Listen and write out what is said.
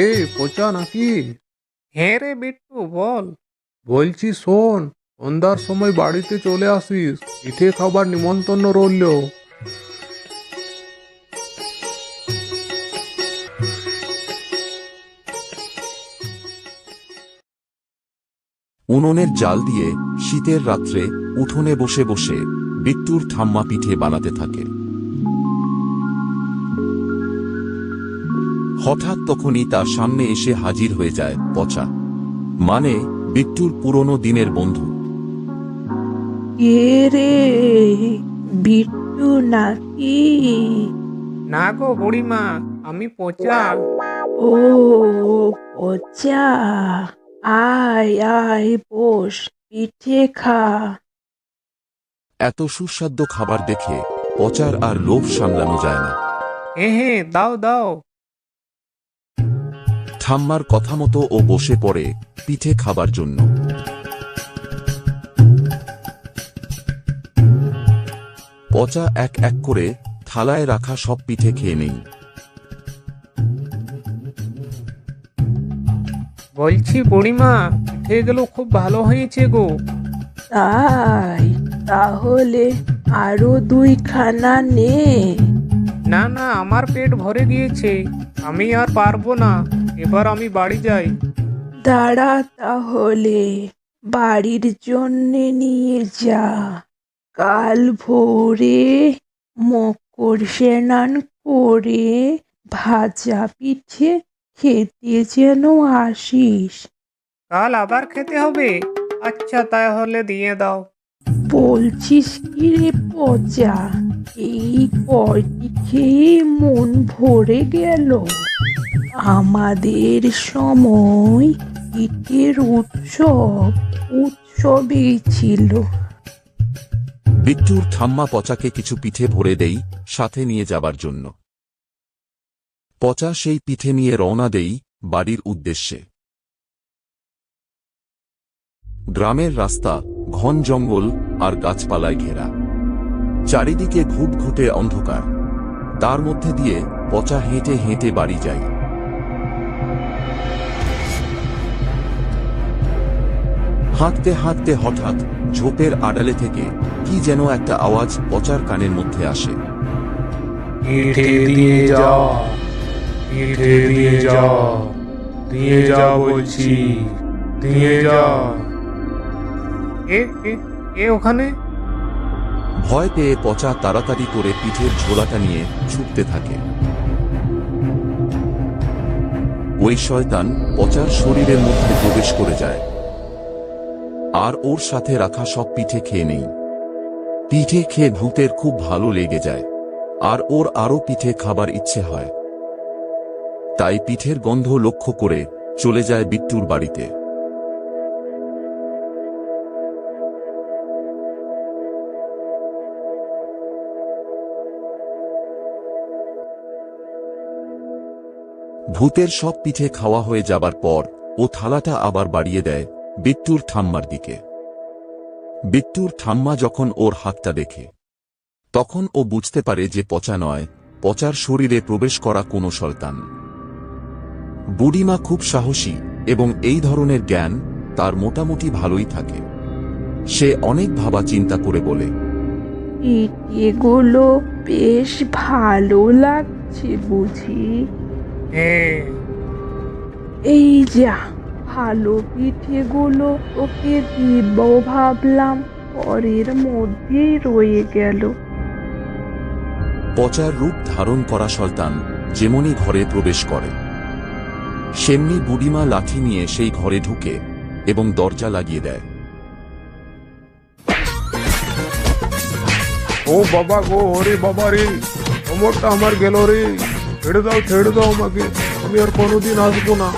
এ পচা নাকি? হ্যাঁ রে বিট্টু, বল। বলছি শোন, সন্ধ্যার সময় বাড়িতে চলে আসিস, পিঠে খাবার নিমন্ত্রণ রইল। উনুনের জাল দিয়ে শীতের রাত্রে উঠোনে বসে বসে বিট্টুর ঠাম্মা পিঠে বানাতে থাকে। হঠাৎ তখনই তার সামনে এসে হাজির হয়ে যায় পচা, মানে বিট্টুর পুরনো দিনের বন্ধু। কে রে? বিট্টু নাকি? না গো বুড়িমা, আমি পচা। ও পচা, আয় আয় বস, পিঠে খা। এত সুস্বাদু খাবার দেখে পচার আর লোভ সামলানো যায় না। হ্যাঁ হ্যাঁ, দাও দাও। ঠাম্মার কথা মতো ও বসে পড়ে পিঠে খাবার জন্য। পচা এক এক করে থালায় রাখা সব পিঠে খেয়ে নেই। বলছি বুড়িমা, পিঠেগুলো খুব ভালো হয়েছে গো। তাই? তাহলে আরো দুইখানা নে। না না, আমার পেট ভরে গিয়েছে, আমি আর পারবো না, এবার আমি বাড়ি যাই। দাঁড়া তাহলে, বাড়ির জন্যে নিয়ে যা। কাল ভোরে মকর স্নান করে ভাজা পিঠে খেতে যেন আসিস। কাল আবার খেতে হবে? আচ্ছা তাহলে দিয়ে দাও। বলছিস কি রে পচা, এই কয়টি খেয়ে মন ভরে গেল? আমাদের সময় পিঠের উৎসবেই ছিল। বিট্টুর ঠাম্মা পচাকে কিছু পিঠে ভরে দেই সাথে নিয়ে যাবার জন্য। পচা সেই পিঠে নিয়ে রওনা দেই বাড়ির উদ্দেশ্যে। গ্রামের রাস্তা ঘন জঙ্গল আর গাছপালায় ঘেরা, চারিদিকে ঘুটঘুটে অন্ধকার। তার মধ্যে দিয়ে পচা হেঁটে হেঁটে বাড়ি যায়। হাঁটতে হাঁটতে হঠাৎ ঝোপের আড়ালে থেকে কি যেন একটা আওয়াজ পচার কানের মধ্যে আসে। পিঠে দিয়ে যা, পিঠে দিয়ে যা, দিয়ে যা বলছি, দিয়ে যা। এ এ এ ওখানে? ভয় পেয়ে পচা তাড়াতাড়ি করে পিঠের ঝোলাটা নিয়ে ছুটতে থাকে। ওই শয়তান পচার শরীরের মধ্যে প্রবেশ করে যায় আর ওর সাথে রাখা সব পিঠে খেয়ে নেই। পিঠে খেয়ে ভূতের খুব ভালো লেগে যায় আর ওর আরো পিঠে খাবার ইচ্ছে হয়। তাই পিঠের গন্ধ লক্ষ্য করে চলে যায় বিট্টুর বাড়িতে। ভূতের সব পিঠে খাওয়া হয়ে যাবার পর ও থালাটা আবার বাড়িয়ে দেয় বিট্টুর ঠাম্মার দিকে। বিট্টুর ঠাম্মা যখন ওর হাতটা দেখে, তখন ও বুঝতে পারে যে পচা নয়, পচার শরীরে প্রবেশ করা কোনো শয়তান। বুড়িমা খুব সাহসী এবং এই ধরনের জ্ঞান তার মোটামুটি ভালোই থাকে। সে অনেক ভাবা চিন্তা করে বলে, পিঠেগুলো বেশ ভালো লাগছে বুঝি। হ্যাঁ। এই যা, ভালো পিঠেগুলো ওকে দিব ভাবলাম, পরের মধ্যেই রয়ে গেল। পচার রূপ ধারণ করা শয়তান যেমনি ঘরে প্রবেশ করে, সেমনি বুড়িমা লাঠি নিয়ে সেই ঘরে ঢুকে এবং দরজা লাগিয়ে দেয়। ও বাবা গো, ওরে বাবা রে, কোমরটা আমার গেল রে, ছেড়ে দাও আমাকে, আমি আর কোনোদিন আসবো না।